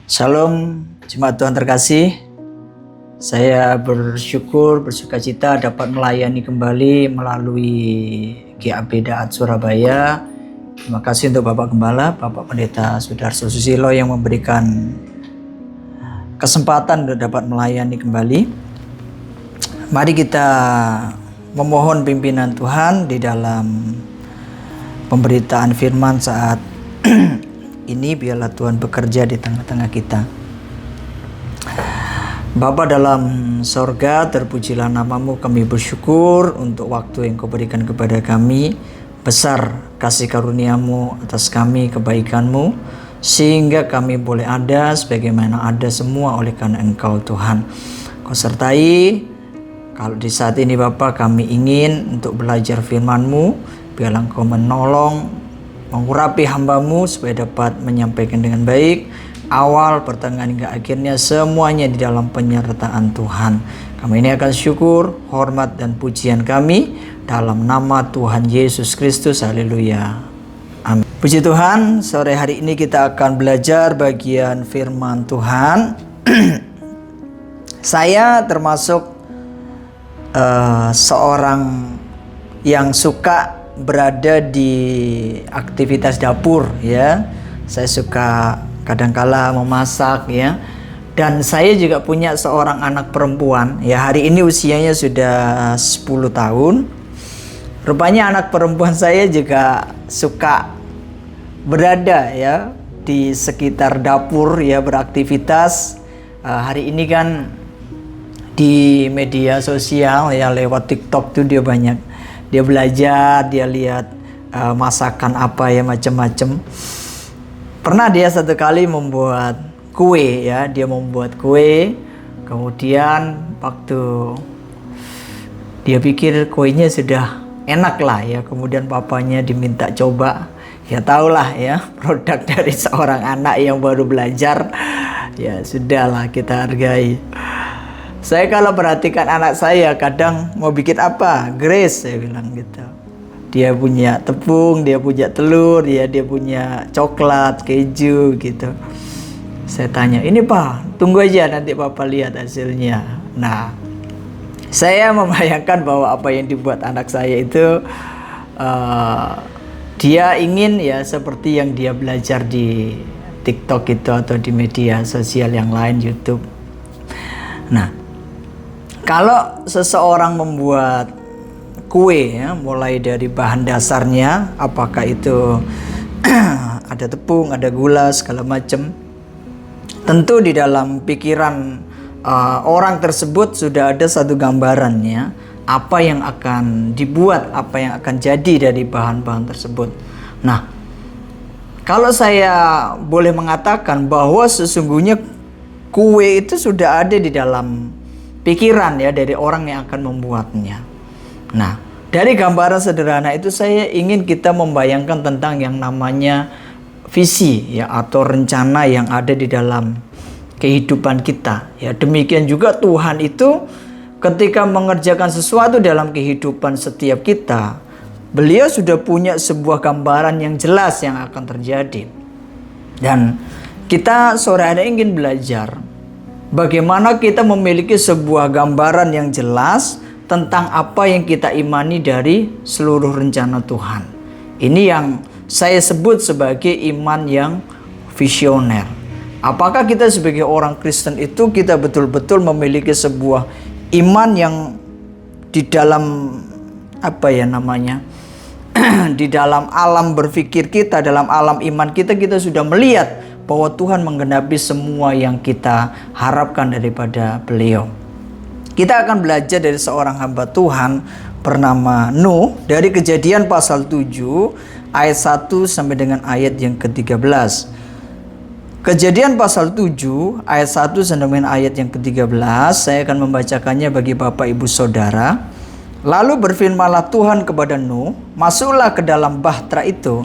Shalom, jemaat Tuhan terkasih. Saya bersukacita dapat melayani kembali melalui GAP Daat Surabaya. Terima kasih untuk Bapak Gembala, Bapak Pendeta Sudarso Susilo yang memberikan kesempatan untuk dapat melayani kembali. Mari kita memohon pimpinan Tuhan di dalam pemberitaan firman saat ini. Biarlah Tuhan bekerja di tengah-tengah kita. Bapa dalam sorga, terpujilah namamu. Kami bersyukur untuk waktu yang kau berikan kepada kami. Besar kasih karuniamu atas kami, kebaikanmu, sehingga kami boleh ada sebagaimana ada semua oleh karena Engkau Tuhan. Kau sertai. Kalau di saat ini Bapa, kami ingin untuk belajar firman-Mu. Biarlah Engkau menolong, mengurapi hamba-Mu supaya dapat menyampaikan dengan baik, awal, pertengahan hingga akhirnya semuanya di dalam penyertaan Tuhan. Kami ini akan syukur, hormat dan pujian kami dalam nama Tuhan Yesus Kristus. Haleluya. Amin. Puji Tuhan, sore hari ini kita akan belajar bagian firman Tuhan. Saya termasuk seorang yang suka berada di aktivitas dapur, ya. Saya suka kadangkala memasak, ya. Dan saya juga punya seorang anak perempuan, ya. Hari ini usianya sudah 10 tahun. Rupanya anak perempuan saya juga suka berada, ya, di sekitar dapur, ya, beraktivitas. Hari ini kan di media sosial, ya, lewat TikTok tuh dia belajar, dia lihat masakan apa, ya, macam-macam. Pernah dia satu kali membuat kue, ya, dia membuat kue. Kemudian waktu dia pikir kuenya sudah enak lah, ya, kemudian papanya diminta coba. Ya tahulah, ya, produk dari seorang anak yang baru belajar. Ya sudahlah, kita hargai. Saya kalau perhatikan anak saya, kadang mau bikin apa? Grace, saya bilang gitu. Dia punya tepung, dia punya telur, ya, dia punya coklat, keju gitu. Saya tanya, ini Pak, tunggu aja nanti Papa lihat hasilnya. Nah, saya membayangkan bahwa apa yang dibuat anak saya itu dia ingin, ya, seperti yang dia belajar di TikTok itu atau di media sosial yang lain, YouTube. Nah, kalau seseorang membuat kue, ya, mulai dari bahan dasarnya, apakah itu ada tepung, ada gula, segala macam, tentu di dalam pikiran orang tersebut sudah ada satu gambarannya apa yang akan dibuat, apa yang akan jadi dari bahan-bahan tersebut. Nah, kalau saya boleh mengatakan bahwa sesungguhnya kue itu sudah ada di dalam pikiran, ya, dari orang yang akan membuatnya. Nah, dari gambaran sederhana itu saya ingin kita membayangkan tentang yang namanya visi, ya, atau rencana yang ada di dalam kehidupan kita. Ya, demikian juga Tuhan itu ketika mengerjakan sesuatu dalam kehidupan setiap kita, Beliau sudah punya sebuah gambaran yang jelas yang akan terjadi. Dan kita sore hari ingin belajar bagaimana kita memiliki sebuah gambaran yang jelas tentang apa yang kita imani dari seluruh rencana Tuhan. Ini yang saya sebut sebagai iman yang visioner. Apakah kita sebagai orang Kristen itu kita betul-betul memiliki sebuah iman yang di dalam di dalam alam berpikir kita, dalam alam iman kita sudah melihat bahwa Tuhan menggenapi semua yang kita harapkan daripada Beliau. Kita akan belajar dari seorang hamba Tuhan bernama Nuh dari Kejadian pasal 7 ayat 1 sampai dengan ayat yang ke-13. Kejadian pasal 7 ayat 1 sampai dengan ayat yang ke-13. Saya akan membacakannya bagi Bapak Ibu Saudara. Lalu berfirmanlah Tuhan kepada Nuh, masuklah ke dalam bahtera itu,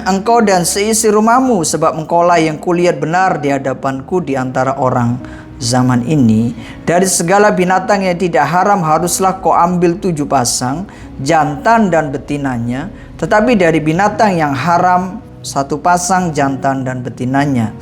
engkau dan seisi rumahmu, sebab engkaulah yang kulihat benar di hadapanku di antara orang zaman ini. Dari segala binatang yang tidak haram haruslah kau ambil 7 pasang, jantan dan betinanya. Tetapi dari binatang yang haram 1 pasang, jantan dan betinanya.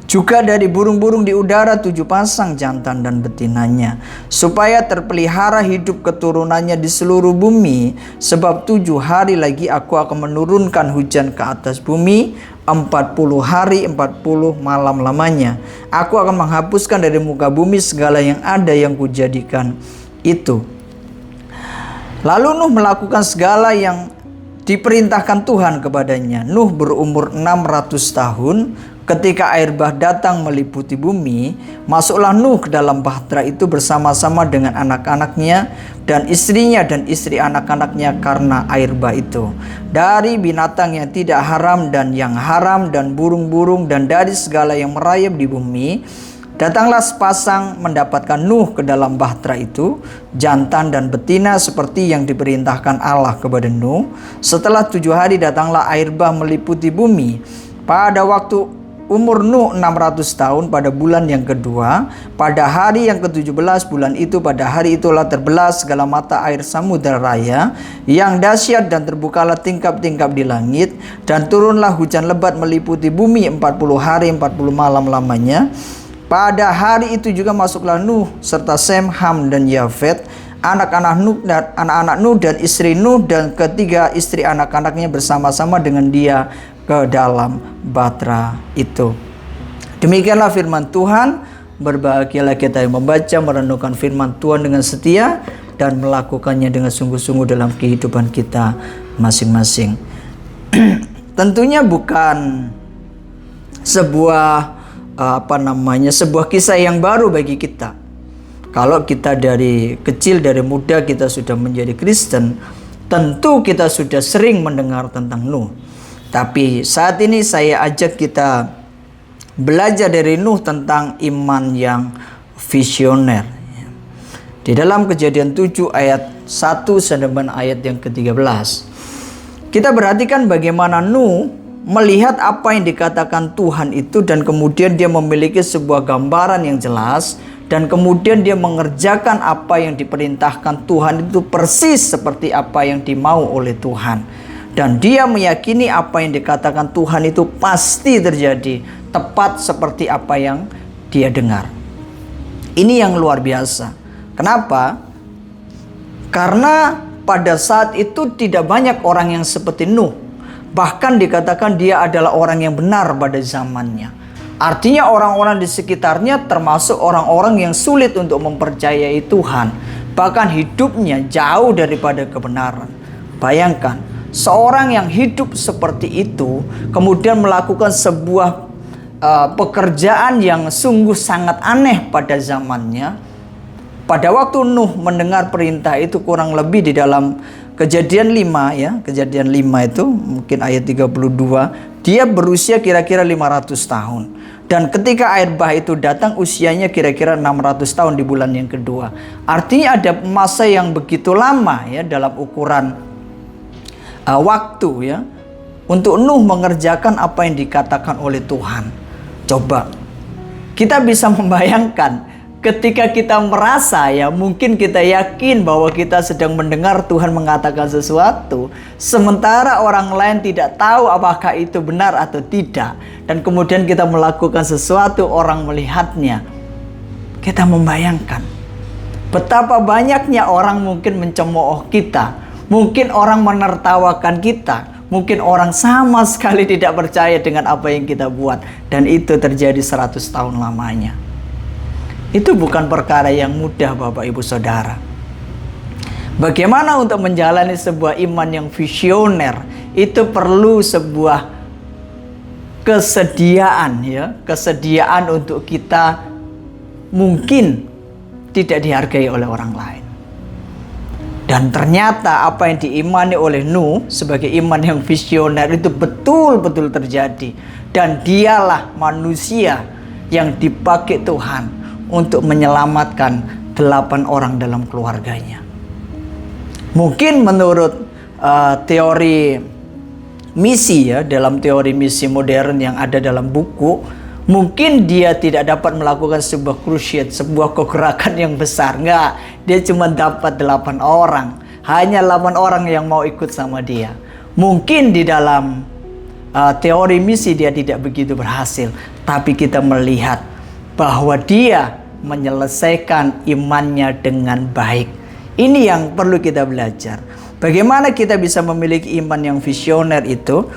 Juga dari burung-burung di udara 7 pasang jantan dan betinanya, supaya terpelihara hidup keturunannya di seluruh bumi. Sebab 7 hari lagi aku akan menurunkan hujan ke atas bumi, 40 hari 40 malam lamanya. Aku akan menghapuskan dari muka bumi segala yang ada yang kujadikan itu. Lalu Nuh melakukan segala yang diperintahkan Tuhan kepadanya. Nuh berumur 600 tahun. Ketika air bah datang meliputi bumi, masuklah Nuh ke dalam bahtera itu bersama-sama dengan anak-anaknya dan istrinya dan istri anak-anaknya karena air bah itu. Dari binatang yang tidak haram dan yang haram dan burung-burung dan dari segala yang merayap di bumi, datanglah sepasang mendapatkan Nuh ke dalam bahtera itu, jantan dan betina seperti yang diperintahkan Allah kepada Nuh. Setelah 7 hari datanglah air bah meliputi bumi. Pada waktu umur Nuh 600 tahun, pada bulan yang kedua, pada hari yang ke-17 bulan itu, pada hari itulah terbelah segala mata air samudera raya yang dahsyat, dan terbukalah tingkap-tingkap di langit, dan turunlah hujan lebat meliputi bumi 40 hari 40 malam lamanya. Pada hari itu juga masuklah Nuh serta Sem, Ham dan Yafet, anak-anak Nuh dan istri Nuh dan ketiga istri anak-anaknya bersama-sama dengan dia ke dalam bahtera itu. Demikianlah firman Tuhan. Berbahagialah kita yang membaca, merenungkan firman Tuhan dengan setia dan melakukannya dengan sungguh-sungguh dalam kehidupan kita masing-masing. Tentunya bukan sebuah sebuah kisah yang baru bagi kita. Kalau kita dari kecil, dari muda kita sudah menjadi Kristen, tentu kita sudah sering mendengar tentang Nuh. Tapi saat ini saya ajak kita belajar dari Nuh tentang iman yang visioner. Di dalam Kejadian 7 ayat 1 sampai ayat yang ke-13. Kita perhatikan bagaimana Nuh melihat apa yang dikatakan Tuhan itu, dan kemudian dia memiliki sebuah gambaran yang jelas, dan kemudian dia mengerjakan apa yang diperintahkan Tuhan itu persis seperti apa yang dimau oleh Tuhan. Dan dia meyakini apa yang dikatakan Tuhan itu pasti terjadi, tepat seperti apa yang dia dengar. Ini yang luar biasa. Kenapa? Karena pada saat itu tidak banyak orang yang seperti Nuh. Bahkan dikatakan dia adalah orang yang benar pada zamannya. Artinya orang-orang di sekitarnya termasuk orang-orang yang sulit untuk mempercayai Tuhan. Bahkan hidupnya jauh daripada kebenaran. Bayangkan, seorang yang hidup seperti itu kemudian melakukan sebuah pekerjaan yang sungguh sangat aneh pada zamannya. Pada waktu Nuh mendengar perintah itu, kurang lebih di dalam Kejadian 5 ya, Kejadian 5 itu mungkin ayat 32, dia berusia kira-kira 500 tahun. Dan ketika air bah itu datang, usianya kira-kira 600 tahun di bulan yang kedua. Artinya ada masa yang begitu lama ya dalam ukuran waktu ya untuk Nuh mengerjakan apa yang dikatakan oleh Tuhan. Coba kita bisa membayangkan ketika kita merasa ya, mungkin kita yakin bahwa kita sedang mendengar Tuhan mengatakan sesuatu, sementara orang lain tidak tahu apakah itu benar atau tidak, dan kemudian kita melakukan sesuatu, orang melihatnya. Kita membayangkan betapa banyaknya orang mungkin mencemooh kita, mungkin orang menertawakan kita, mungkin orang sama sekali tidak percaya dengan apa yang kita buat, dan itu terjadi 100 tahun lamanya. Itu bukan perkara yang mudah, Bapak Ibu Saudara. Bagaimana untuk menjalani sebuah iman yang visioner, itu perlu sebuah kesediaan ya, kesediaan untuk kita mungkin tidak dihargai oleh orang lain. Dan ternyata apa yang diimani oleh Nuh sebagai iman yang visioner itu betul-betul terjadi. Dan dialah manusia yang dipakai Tuhan untuk menyelamatkan 8 orang dalam keluarganya. Mungkin menurut teori misi ya, dalam teori misi modern yang ada dalam buku, mungkin dia tidak dapat melakukan sebuah crusade, sebuah kegerakan yang besar. Enggak, dia cuma dapat 8 orang. Hanya 8 orang yang mau ikut sama dia. Mungkin di dalam teori misi dia tidak begitu berhasil. tapi kita melihat bahwa dia menyelesaikan imannya dengan baik. Ini yang perlu kita belajar. Bagaimana kita bisa memiliki iman yang visioner itu?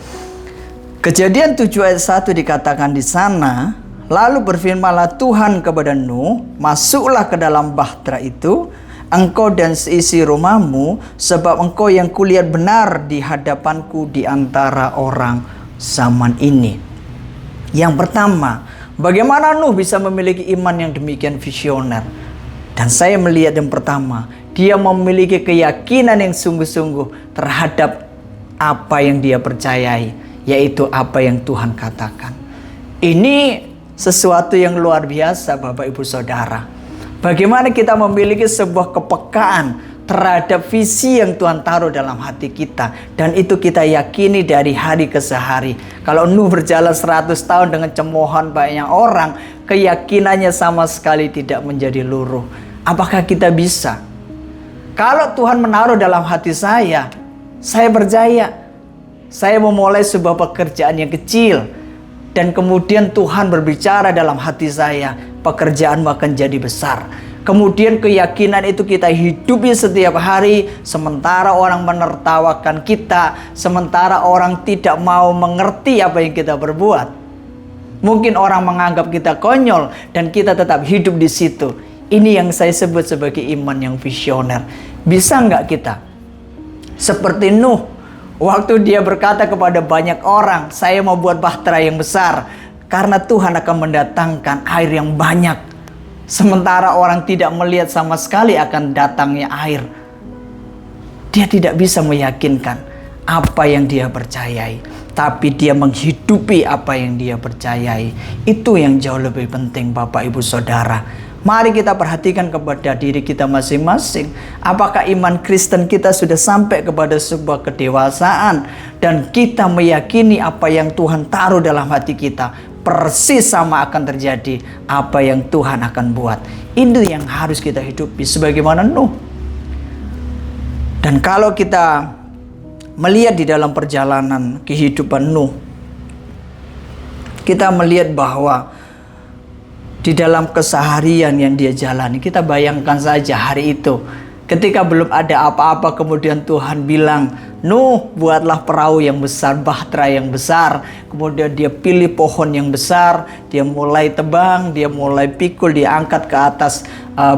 Kejadian 7 ayat 1 dikatakan di sana, lalu berfirmanlah Tuhan kepada Nuh, masuklah ke dalam bahtera itu, engkau dan seisi rumahmu, sebab engkau yang kulihat benar di hadapanku di antara orang zaman ini. Yang pertama, bagaimana Nuh bisa memiliki iman yang demikian visioner? Dan saya melihat yang pertama, dia memiliki keyakinan yang sungguh-sungguh terhadap apa yang dia percayai, yaitu apa yang Tuhan katakan. Ini sesuatu yang luar biasa, Bapak Ibu Saudara. Bagaimana kita memiliki sebuah kepekaan terhadap visi yang Tuhan taruh dalam hati kita, dan itu kita yakini dari hari ke hari. Kalau Nuh berjalan 100 tahun dengan cemoohan banyak orang, keyakinannya sama sekali tidak menjadi luruh. Apakah kita bisa? Kalau Tuhan menaruh dalam hati saya percaya. Saya memulai sebuah pekerjaan yang kecil, dan kemudian Tuhan berbicara dalam hati saya, pekerjaanmu akan jadi besar. Kemudian keyakinan itu kita hidupi setiap hari, sementara orang menertawakan kita, sementara orang tidak mau mengerti apa yang kita berbuat. Mungkin orang menganggap kita konyol, dan kita tetap hidup di situ. Ini yang saya sebut sebagai iman yang visioner. Bisa nggak kita seperti Nuh? Waktu dia berkata kepada banyak orang, saya mau buat bahtera yang besar, karena Tuhan akan mendatangkan air yang banyak. Sementara orang tidak melihat sama sekali akan datangnya air. Dia tidak bisa meyakinkan apa yang dia percayai, tapi dia menghidupi apa yang dia percayai. Itu yang jauh lebih penting, Bapak Ibu Saudara. Mari kita perhatikan kepada diri kita masing-masing. Apakah iman Kristen kita sudah sampai kepada sebuah kedewasaan, dan kita meyakini apa yang Tuhan taruh dalam hati kita persis sama akan terjadi apa yang Tuhan akan buat. Itu yang harus kita hidupi sebagaimana Nuh. Dan kalau kita melihat di dalam perjalanan kehidupan Nuh, kita melihat bahwa di dalam keseharian yang dia jalani, kita bayangkan saja hari itu, ketika belum ada apa-apa, kemudian Tuhan bilang, Nuh, buatlah perahu yang besar, bahtera yang besar. Kemudian dia pilih pohon yang besar, dia mulai tebang, dia mulai pikul, dia angkat ke atas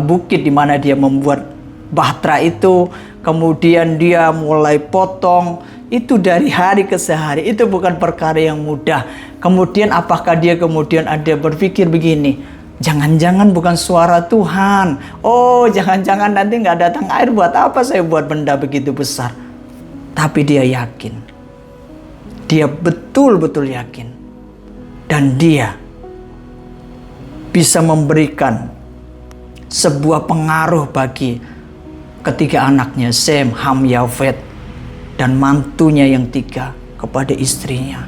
bukit di mana dia membuat bahtera itu. Kemudian dia mulai potong. Itu dari hari ke hari, itu bukan perkara yang mudah. Kemudian apakah dia kemudian ada berpikir begini, jangan-jangan bukan suara Tuhan. Oh, jangan-jangan nanti nggak datang air, buat apa saya buat benda begitu besar. Tapi dia yakin. Dia betul-betul yakin. Dan dia bisa memberikan sebuah pengaruh bagi ketiga anaknya, Sem, Ham, Yafet, dan mantunya yang 3 kepada istrinya.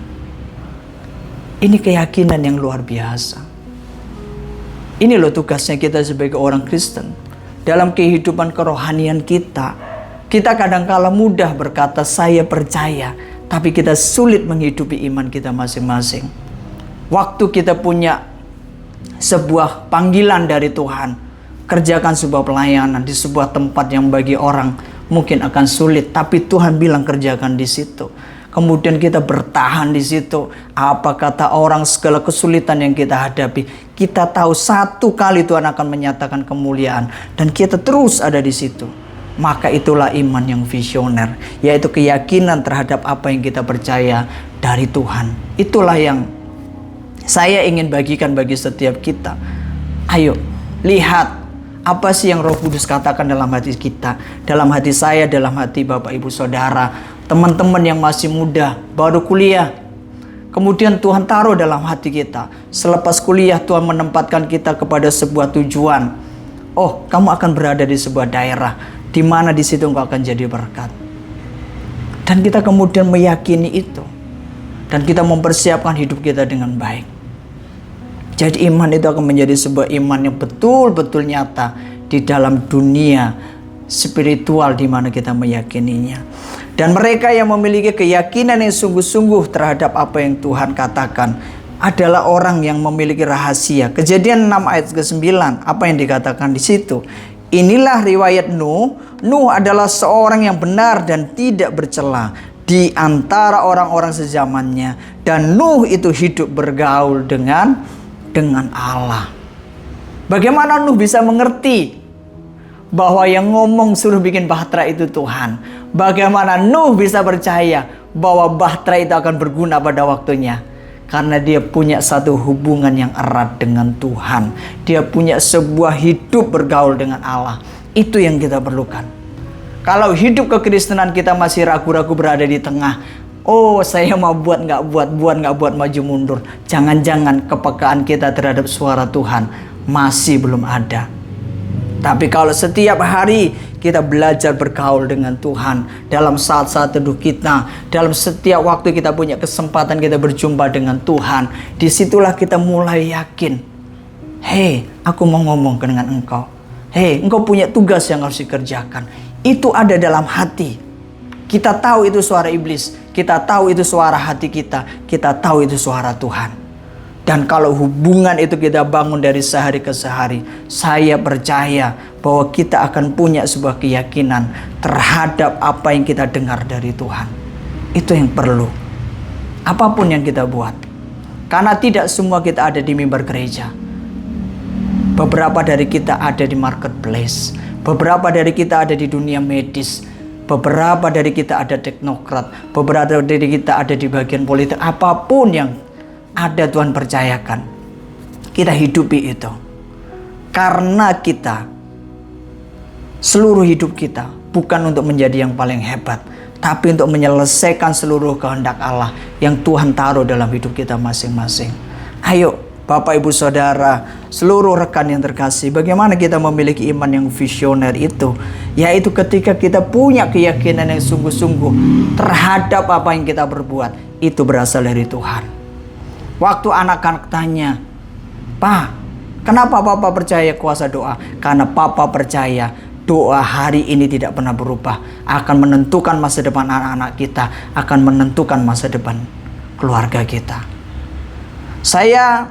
Ini keyakinan yang luar biasa. Ini loh tugasnya kita sebagai orang Kristen. Dalam kehidupan kerohanian kita, kita kadang-kala mudah berkata saya percaya, tapi kita sulit menghidupi iman kita masing-masing. Waktu kita punya sebuah panggilan dari Tuhan, kerjakan sebuah pelayanan di sebuah tempat yang bagi orang mungkin akan sulit, tapi Tuhan bilang kerjakan di situ. Kemudian kita bertahan di situ. Apa kata orang, segala kesulitan yang kita hadapi, kita tahu satu kali Tuhan akan menyatakan kemuliaan, dan kita terus ada di situ. Maka itulah iman yang visioner, yaitu keyakinan terhadap apa yang kita percaya dari Tuhan. Itulah yang saya ingin bagikan bagi setiap kita. Ayo, lihat apa sih yang Roh Kudus katakan dalam hati kita, dalam hati saya, dalam hati Bapak Ibu Saudara, teman-teman yang masih muda, baru kuliah. Kemudian Tuhan taruh dalam hati kita. Selepas kuliah Tuhan menempatkan kita kepada sebuah tujuan. Oh, kamu akan berada di sebuah daerah di mana di situ engkau akan jadi berkat. Dan kita kemudian meyakini itu. Dan kita mempersiapkan hidup kita dengan baik. Jadi iman itu akan menjadi sebuah iman yang betul-betul nyata di dalam dunia spiritual di mana kita meyakininya. Dan mereka yang memiliki keyakinan yang sungguh-sungguh terhadap apa yang Tuhan katakan adalah orang yang memiliki rahasia. Kejadian 6 ayat ke-9, apa yang dikatakan di situ? Inilah riwayat Nuh. Nuh adalah seorang yang benar dan tidak bercela di antara orang-orang sezamannya. Dan Nuh itu hidup bergaul dengan Allah. Bagaimana Nuh bisa mengerti bahwa yang ngomong suruh bikin bahtera itu Tuhan? Bagaimana Nuh bisa percaya bahwa bahtera itu akan berguna pada waktunya? Karena dia punya satu hubungan yang erat dengan Tuhan. Dia punya sebuah hidup bergaul dengan Allah. Itu yang kita perlukan. Kalau hidup kekristenan kita masih ragu-ragu berada di tengah, oh saya mau buat nggak buat maju mundur. Jangan-jangan kepekaan kita terhadap suara Tuhan masih belum ada. Tapi kalau setiap hari kita belajar bergaul dengan Tuhan, dalam saat-saat teduh kita, dalam setiap waktu kita punya kesempatan kita berjumpa dengan Tuhan, disitulah kita mulai yakin, hei, aku mau ngomong dengan engkau. Hei, engkau punya tugas yang harus dikerjakan. Itu ada dalam hati. Kita tahu itu suara iblis, kita tahu itu suara hati kita tahu itu suara Tuhan. Dan kalau hubungan itu kita bangun dari sehari ke sehari, saya percaya bahwa kita akan punya sebuah keyakinan terhadap apa yang kita dengar dari Tuhan. Itu yang perlu. Apapun yang kita buat. Karena tidak semua kita ada di mimbar gereja. Beberapa dari kita ada di marketplace. Beberapa dari kita ada di dunia medis. Beberapa dari kita ada teknokrat. Beberapa dari kita ada di bagian politik. Apapun yang ada, Tuhan percayakan, kita hidupi itu. Karena kita, seluruh hidup kita bukan untuk menjadi yang paling hebat, tapi untuk menyelesaikan seluruh kehendak Allah yang Tuhan taruh dalam hidup kita masing-masing. Ayo Bapak Ibu Saudara, seluruh rekan yang terkasih, bagaimana kita memiliki iman yang visioner itu? Yaitu ketika kita punya keyakinan yang sungguh-sungguh terhadap apa yang kita berbuat, itu berasal dari Tuhan. Waktu anak-anak tanya, "Pak, kenapa Papa percaya kuasa doa?" Karena Papa percaya doa hari ini tidak pernah berubah. Akan menentukan masa depan anak-anak kita. Akan menentukan masa depan keluarga kita. Saya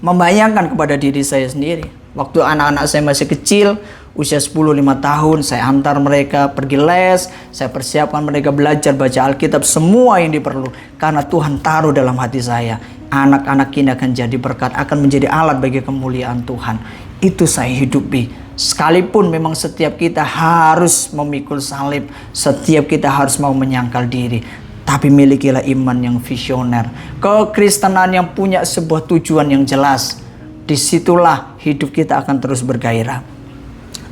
membayangkan kepada diri saya sendiri. Waktu anak-anak saya masih kecil, usia 10-5 tahun, saya antar mereka pergi les, saya persiapkan mereka belajar baca Alkitab, semua yang diperlu. Karena Tuhan taruh dalam hati saya, anak-anak ini akan jadi berkat, akan menjadi alat bagi kemuliaan Tuhan. Itu saya hidupi. Sekalipun memang setiap kita harus memikul salib, setiap kita harus mau menyangkal diri, tapi milikilah iman yang visioner, kekristenan yang punya sebuah tujuan yang jelas. Disitulah hidup kita akan terus bergairah.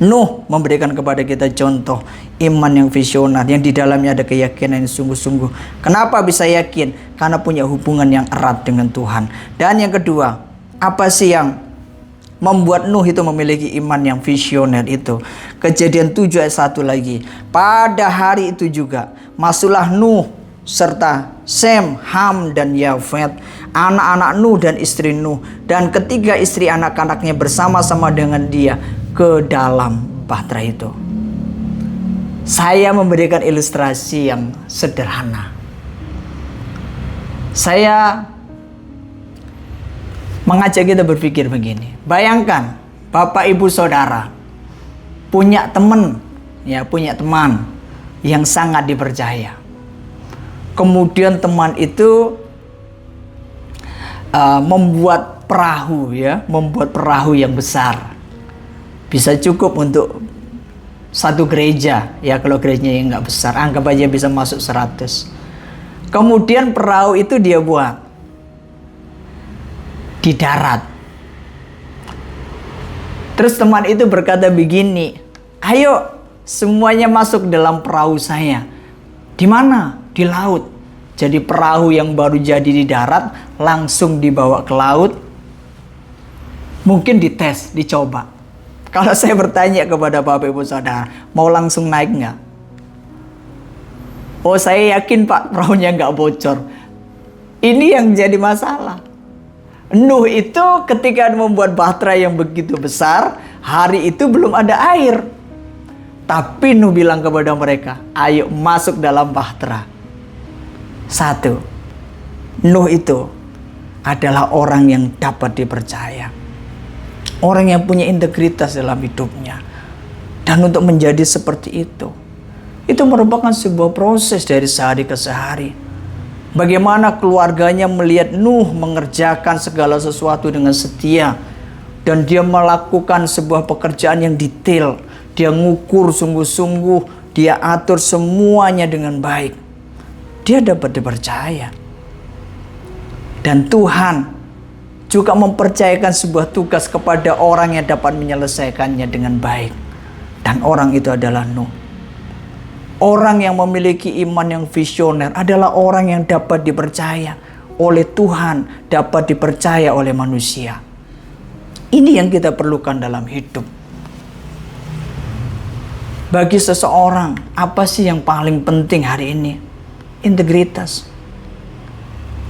Nuh memberikan kepada kita contoh iman yang visioner, yang di dalamnya ada keyakinan yang sungguh-sungguh. Kenapa bisa yakin? Karena punya hubungan yang erat dengan Tuhan. Dan yang kedua, apa sih yang membuat Nuh itu memiliki iman yang visioner itu? Kejadian 7 ayat 1 lagi. Pada hari itu juga masuklah Nuh serta Sem, Ham, dan Yafet, anak-anak Nuh dan istri Nuh, dan ketiga istri anak-anaknya bersama-sama dengan dia ke dalam bahtera itu. Saya memberikan ilustrasi yang sederhana. Saya mengajak kita berpikir begini. Bayangkan Bapak Ibu Saudara punya teman yang sangat dipercaya. Kemudian teman itu membuat perahu yang besar. Bisa cukup untuk satu gereja, ya kalau gerejanya yang nggak besar, anggap aja bisa masuk 100. Kemudian perahu itu dia buat di darat. Terus teman itu berkata begini, "Ayo semuanya masuk dalam perahu saya." Di mana? Di laut. Jadi perahu yang baru jadi di darat langsung dibawa ke laut. Mungkin dites, dicoba. Kalau saya bertanya kepada Bapak Ibu Saudara, mau langsung naik nggak? Oh, saya yakin Pak, perahunya nggak bocor. Ini yang jadi masalah. Nuh itu ketika membuat bahtera yang begitu besar, hari itu belum ada air. Tapi Nuh bilang kepada mereka, "Ayo masuk dalam bahtera." Satu, Nuh itu adalah orang yang dapat dipercaya. Orang yang punya integritas dalam hidupnya. Dan untuk menjadi seperti itu merupakan sebuah proses dari sehari ke sehari. Bagaimana keluarganya melihat Nuh mengerjakan segala sesuatu dengan setia. Dan dia melakukan sebuah pekerjaan yang detail. Dia ngukur sungguh-sungguh. Dia atur semuanya dengan baik. Dia dapat dipercaya. Dan Tuhan juga mempercayakan sebuah tugas kepada orang yang dapat menyelesaikannya dengan baik. Dan orang itu adalah Nuh. Orang yang memiliki iman yang visioner adalah orang yang dapat dipercaya oleh Tuhan, dapat dipercaya oleh manusia. Ini yang kita perlukan dalam hidup. Bagi seseorang, apa sih yang paling penting hari ini? Integritas.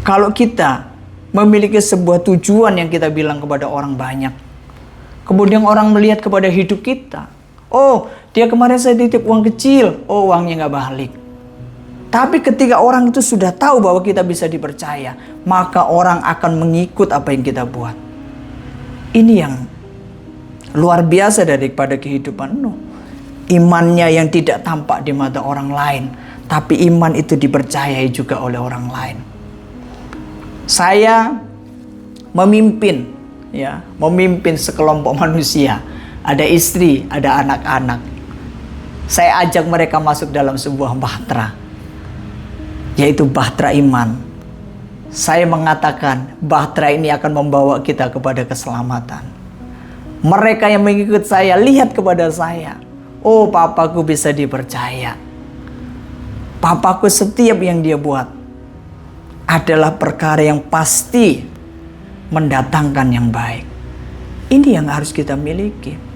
Kalau kita memiliki sebuah tujuan yang kita bilang kepada orang banyak, kemudian orang melihat kepada hidup kita, oh, dia kemarin saya titip uang kecil, oh uangnya nggak balik. Tapi ketika orang itu sudah tahu bahwa kita bisa dipercaya, maka orang akan mengikut apa yang kita buat. Ini yang luar biasa daripada kehidupan Nuh. Imannya yang tidak tampak di mata orang lain, tapi iman itu dipercayai juga oleh orang lain. Saya memimpin sekelompok manusia. Ada istri, ada anak-anak. Saya ajak mereka masuk dalam sebuah bahtera, yaitu bahtera iman. Saya mengatakan bahtera ini akan membawa kita kepada keselamatan. Mereka yang mengikut saya lihat kepada saya. Oh, papaku bisa dipercaya. Papaku setiap yang dia buat adalah perkara yang pasti mendatangkan yang baik. Ini yang harus kita miliki.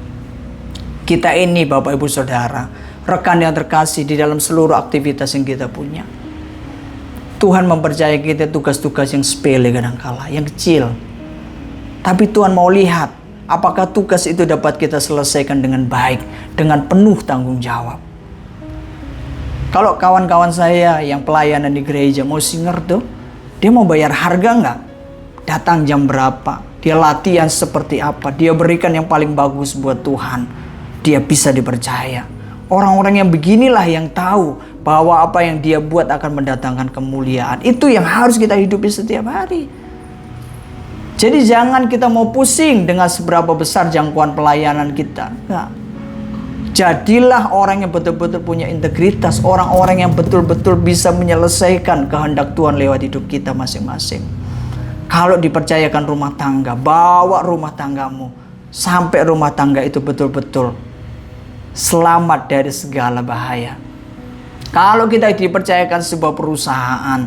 Kita ini Bapak Ibu Saudara, rekan yang terkasih di dalam seluruh aktivitas yang kita punya. Tuhan mempercayai kita tugas-tugas yang sepele kadangkala, yang kecil. Tapi Tuhan mau lihat apakah tugas itu dapat kita selesaikan dengan baik, dengan penuh tanggung jawab. Kalau kawan-kawan saya yang pelayanan di gereja mau singer tuh, dia mau bayar harga nggak? Datang jam berapa? Dia latihan seperti apa? Dia berikan yang paling bagus buat Tuhan. Dia bisa dipercaya. Orang-orang yang beginilah yang tahu bahwa apa yang dia buat akan mendatangkan kemuliaan. Itu yang harus kita hidupi setiap hari. Jadi jangan kita mau pusing dengan seberapa besar jangkauan pelayanan kita. Nggak. Jadilah orang yang betul-betul punya integritas. Orang-orang yang betul-betul bisa menyelesaikan kehendak Tuhan lewat hidup kita masing-masing. Kalau dipercayakan rumah tangga, bawa rumah tanggamu sampai rumah tangga itu betul-betul selamat dari segala bahaya. Kalau kita dipercayakan sebuah perusahaan,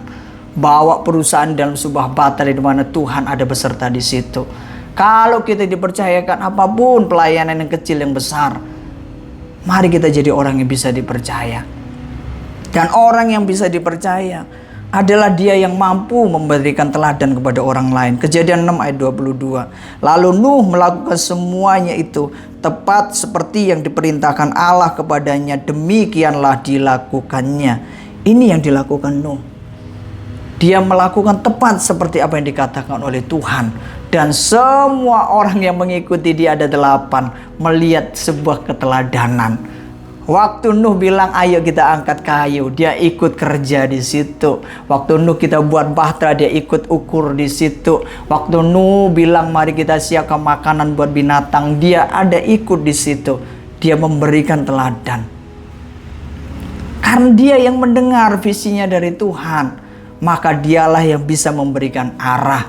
bawa perusahaan dalam sebuah bahtera di mana Tuhan ada beserta di situ. Kalau kita dipercayakan apapun pelayanan yang kecil yang besar, mari kita jadi orang yang bisa dipercaya. Dan orang yang bisa dipercaya adalah dia yang mampu memberikan teladan kepada orang lain. Kejadian 6 ayat 22. Lalu Nuh melakukan semuanya itu tepat seperti yang diperintahkan Allah kepadanya. Demikianlah dilakukannya. Ini yang dilakukan Nuh. Dia melakukan tepat seperti apa yang dikatakan oleh Tuhan. Dan semua orang yang mengikuti dia, ada 8, melihat sebuah keteladanan. Waktu Nuh bilang ayo kita angkat kayu, dia ikut kerja di situ. Waktu Nuh kita buat bahtera, dia ikut ukur di situ. Waktu Nuh bilang mari kita siapkan makanan buat binatang, dia ada ikut di situ. Dia memberikan teladan. Karena dia yang mendengar visinya dari Tuhan, maka dialah yang bisa memberikan arah.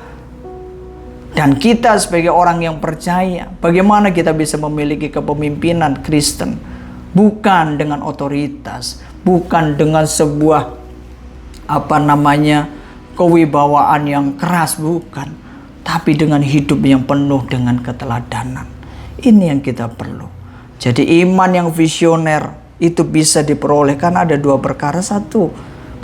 Dan kita sebagai orang yang percaya, bagaimana kita bisa memiliki kepemimpinan Kristen? Bukan dengan otoritas, bukan dengan sebuah kewibawaan yang keras, bukan, tapi dengan hidup yang penuh dengan keteladanan. Ini yang kita perlu. Jadi iman yang visioner itu bisa diperoleh karena ada 2 perkara. 1,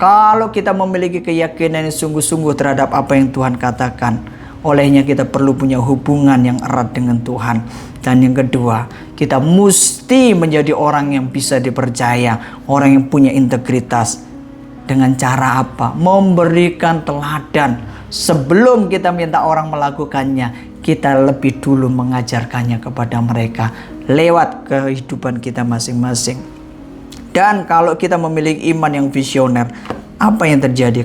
kalau kita memiliki keyakinan yang sungguh-sungguh terhadap apa yang Tuhan katakan, olehnya kita perlu punya hubungan yang erat dengan Tuhan. Dan yang kedua, kita mesti menjadi orang yang bisa dipercaya, orang yang punya integritas. Dengan cara apa? Memberikan teladan Sebelum kita minta orang melakukannya, kita lebih dulu mengajarkannya kepada mereka lewat kehidupan kita masing-masing. Dan kalau kita memiliki iman yang visioner, apa yang terjadi?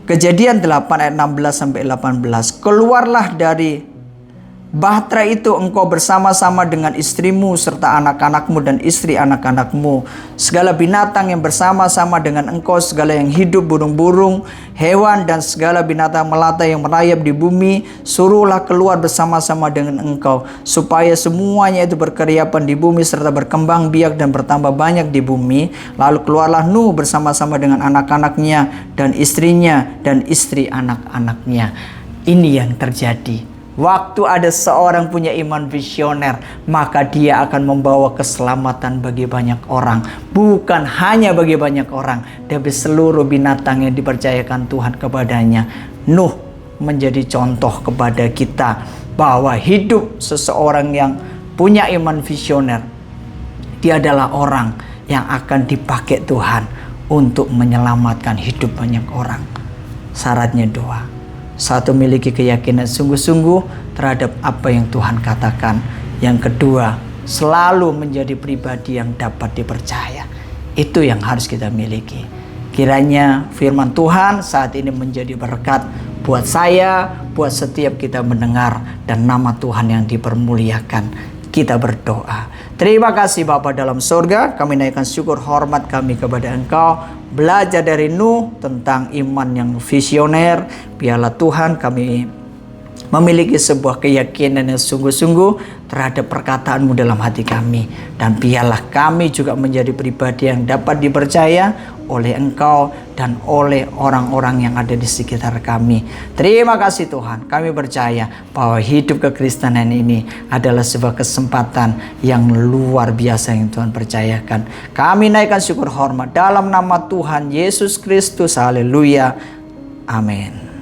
Kejadian 8 ayat 16 sampai 18. Keluarlah dari bahtera itu engkau bersama-sama dengan istrimu serta anak-anakmu dan istri anak-anakmu, segala binatang yang bersama-sama dengan engkau, segala yang hidup, burung-burung, hewan dan segala binatang melata yang merayap di bumi, suruhlah keluar bersama-sama dengan engkau, supaya semuanya itu berkeriapan di bumi serta berkembang biak dan bertambah banyak di bumi. Lalu keluarlah Nuh bersama-sama dengan anak-anaknya dan istrinya dan istri anak-anaknya. Ini yang terjadi. Waktu ada seorang punya iman visioner, maka dia akan membawa keselamatan bagi banyak orang. Bukan hanya bagi banyak orang, tapi seluruh binatang yang dipercayakan Tuhan kepadanya. Nuh menjadi contoh kepada kita bahwa hidup seseorang yang punya iman visioner, dia adalah orang yang akan dipakai Tuhan untuk menyelamatkan hidup banyak orang. Syaratnya doa. Satu, miliki keyakinan sungguh-sungguh terhadap apa yang Tuhan katakan. Yang kedua, selalu menjadi pribadi yang dapat dipercaya. Itu yang harus kita miliki. Kiranya firman Tuhan saat ini menjadi berkat buat saya, buat setiap kita mendengar, dan nama Tuhan yang dipermuliakan. Kita berdoa. Terima kasih Bapa dalam surga, kami naikkan syukur hormat kami kepada Engkau. Belajar dari Nuh tentang iman yang visioner. Biarlah Tuhan kami memiliki sebuah keyakinan yang sungguh-sungguh terhadap perkataan-Mu dalam hati kami. Dan biarlah kami juga menjadi pribadi yang dapat dipercaya oleh Engkau dan oleh orang-orang yang ada di sekitar kami. Terima kasih Tuhan, kami percaya bahwa hidup kekristenan ini adalah sebuah kesempatan yang luar biasa yang Tuhan percayakan. Kami naikkan syukur hormat dalam nama Tuhan Yesus Kristus. Haleluya. Amin.